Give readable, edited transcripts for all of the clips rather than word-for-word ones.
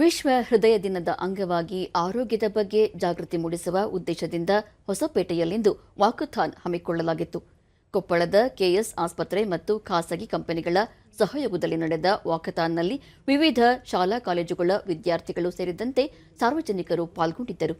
ವಿಶ್ವ ಹೃದಯ ದಿನದ ಅಂಗವಾಗಿ ಆರೋಗ್ಯದ ಬಗ್ಗೆ ಜಾಗೃತಿ ಮೂಡಿಸುವ ಉದ್ದೇಶದಿಂದ ಹೊಸಪೇಟೆಯಲ್ಲಿಂದು ವಾಕಥಾನ್ ಹಮ್ಮಿಕೊಳ್ಳಲಾಗಿತ್ತು. ಕೊಪ್ಪಳದ ಕೆಎಸ್ ಆಸ್ಪತ್ರೆ ಮತ್ತು ಖಾಸಗಿ ಕಂಪನಿಗಳ ಸಹಯೋಗದಲ್ಲಿ ನಡೆದ ವಾಕಥಾನ್ನಲ್ಲಿ ವಿವಿಧ ಶಾಲಾ ಕಾಲೇಜುಗಳ ವಿದ್ಯಾರ್ಥಿಗಳು ಸೇರಿದಂತೆ ಸಾರ್ವಜನಿಕರು ಪಾಲ್ಗೊಂಡಿದ್ದರು.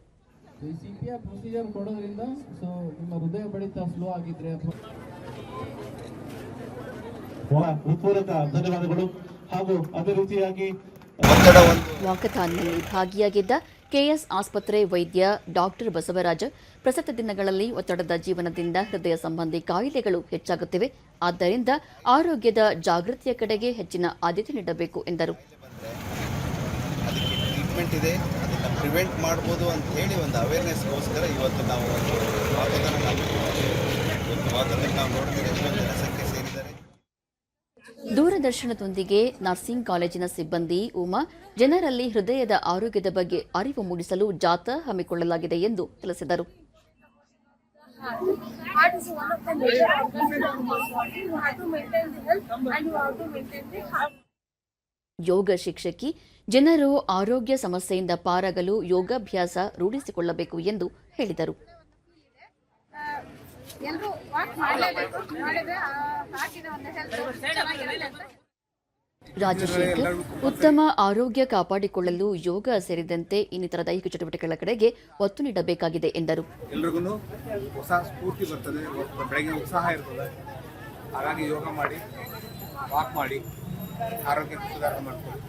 ವಾಕಥಾನ್ನಲ್ಲಿ ಭಾಗಿಯಾಗಿದ್ದ ಕೆಎಸ್ ಆಸ್ಪತ್ರೆ ವೈದ್ಯ ಡಾಕ್ಟರ್ ಬಸವರಾಜ, ಪ್ರಸಕ್ತ ದಿನಗಳಲ್ಲಿ ಒತ್ತಡದ ಜೀವನದಿಂದ ಹೃದಯ ಸಂಬಂಧಿ ಕಾಯಿಲೆಗಳು ಹೆಚ್ಚಾಗುತ್ತಿವೆ. ಆದ್ದರಿಂದ ಆರೋಗ್ಯದ ಜಾಗೃತಿಯ ಕಡೆಗೆ ಹೆಚ್ಚಿನ ಆದ್ಯತೆ ನೀಡಬೇಕು ಎಂದರು. ಪ್ರಿವೆಂಟ್ ಮಾಡಬಹುದು ಅಂತ ಹೇಳಿ ಒಂದು ಅವೇರ್ನೆಸ್ಗೋಸ್ಕರ ಇವತ್ತು ನಾವು ಜನಸಂಖ್ಯೆ ಸೇರಿದ್ದಾರೆ. ದೂರದರ್ಶನದೊಂದಿಗೆ ನರ್ಸಿಂಗ್ ಕಾಲೇಜಿನ ಸಿಬ್ಬಂದಿ ಉಮಾ ಜನರಲ್ಲಿ ಹೃದಯದ ಆರೋಗ್ಯದ ಬಗ್ಗೆ ಅರಿವು ಮೂಡಿಸಲು ಜಾಥಾ ಹಮ್ಮಿಕೊಳ್ಳಲಾಗಿದೆ ಎಂದು ತಿಳಿಸಿದರು. ಯೋಗ ಶಿಕ್ಷಕಿ ಜನರು ಆರೋಗ್ಯ ಸಮಸ್ಯೆಯಿಂದ ಪಾರಾಗಲು ಯೋಗಾಭ್ಯಾಸ ರೂಢಿಸಿಕೊಳ್ಳಬೇಕು ಎಂದು ಹೇಳಿದರು. ರಾಜಶೇಖರ್ ಉತ್ತಮ ಆರೋಗ್ಯ ಕಾಪಾಡಿಕೊಳ್ಳಲು ಯೋಗ ಸೇರಿದಂತೆ ಇನ್ನಿತರ ದೈಹಿಕ ಚಟುವಟಿಕೆಗಳ ಕಡೆಗೆ ಒತ್ತು ನೀಡಬೇಕಾಗಿದೆ ಎಂದರು. ಎಲ್ಲರಿಗೂ ಹೊಸ ಸ್ಫೂರ್ತಿ ಬರ್ತದೆ, ಬೆಳಗ್ಗೆ ಉತ್ಸಾಹ ಇರ್ತದೆ. ಹಾಗಾಗಿ ಯೋಗ ಮಾಡಿ, ವಾಕ್ ಮಾಡಿ, ಆರೋಗ್ಯ ಸುಧಾರಣೆ ಮಾಡಿಕೊಳ್ಳಿ,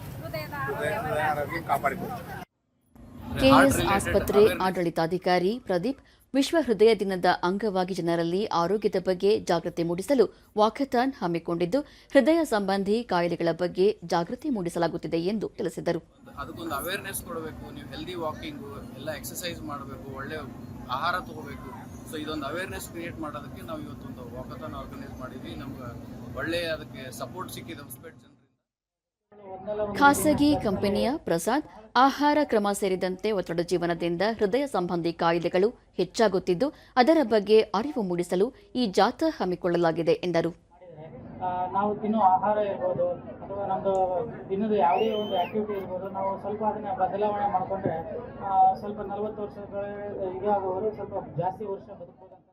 ಆರೋಗ್ಯ ಕಾಪಾಡಿಕೊಳ್ಳಿ. ಕೆಎಸ್ ಆಸ್ಪತ್ರೆ ಆಡಳಿತಾಧಿಕಾರಿ ಪ್ರದೀಪ್ ವಿಶ್ವ ಹೃದಯ ದಿನದ ಅಂಗವಾಗಿ ಜನರಲ್ಲಿ ಆರೋಗ್ಯದ ಬಗ್ಗೆ ಜಾಗೃತಿ ಮೂಡಿಸಲು ವಾಕಥಾನ್ ಹಮ್ಮಿಕೊಂಡಿದ್ದು, ಹೃದಯ ಸಂಬಂಧಿ ಕಾಯಿಲೆಗಳ ಬಗ್ಗೆ ಜಾಗೃತಿ ಮೂಡಿಸಲಾಗುತ್ತಿದೆ ಎಂದು ತಿಳಿಸಿದರು. ಅದಕ್ಕೊಂದು ಅವೇರ್ನೆಸ್ ಕೊಡಬೇಕು. ನೀವು ಹೆಲ್ದಿ ವಾಕಿಂಗು ಎಲ್ಲ ಎಕ್ಸಸೈಸ್ ಮಾಡಬೇಕು, ಒಳ್ಳೆ ಆಹಾರ ತಗೋಬೇಕು. ಸೊ ಇದೊಂದು ಅವೇರ್ನೆಸ್ ಕ್ರಿಯೇಟ್ ಮಾಡೋದಕ್ಕೆ ನಾವು ಇವತ್ತೊಂದು ವಾಕಥಾನ್ ಆರ್ಗನೈಸ್ ಮಾಡಿದ್ವಿ. ನಮ್ಗೆ ಒಳ್ಳೆಯ ಅದಕ್ಕೆ ಸಪೋರ್ಟ್ ಸಿಕ್ಕಿದೆ ಹೊಸಪೇಟೆ ಜನರಿಂದ. ಖಾಸಗಿ ಕಂಪನಿಯ ಪ್ರಸಾದ್ ಆಹಾರ ಕ್ರಮ ಸೇರಿದಂತೆ ಒತ್ತಡ ಜೀವನದಿಂದ ಹೃದಯ ಸಂಬಂಧಿ ಕಾಯಿಲೆಗಳು ಹೆಚ್ಚಾಗುತ್ತಿದ್ದು, ಅದರ ಬಗ್ಗೆ ಅರಿವು ಮೂಡಿಸಲು ಈ ಜಾಥಾ ಹಮ್ಮಿಕೊಳ್ಳಲಾಗಿದೆ ಎಂದರು. ನಾವು ತಿನ್ನೋ ಆಹಾರ ಇರ್ಬೋದು ಅಥವಾ ನಮ್ಮದು ದಿನದ ಯಾವುದೇ ಒಂದು ಆಕ್ಟಿವಿಟಿ ಇರ್ಬೋದು, ನಾವು ಸ್ವಲ್ಪ ಅದನ್ನ ಬದಲಾವಣೆ ಮಾಡಿಕೊಂಡ್ರೆ ಸ್ವಲ್ಪ 40 ವರ್ಷಗಳ ಇದಾಗುವವರು ಸ್ವಲ್ಪ ಜಾಸ್ತಿ ವರ್ಷ ಬದುಕಬಹುದು ಅಂತ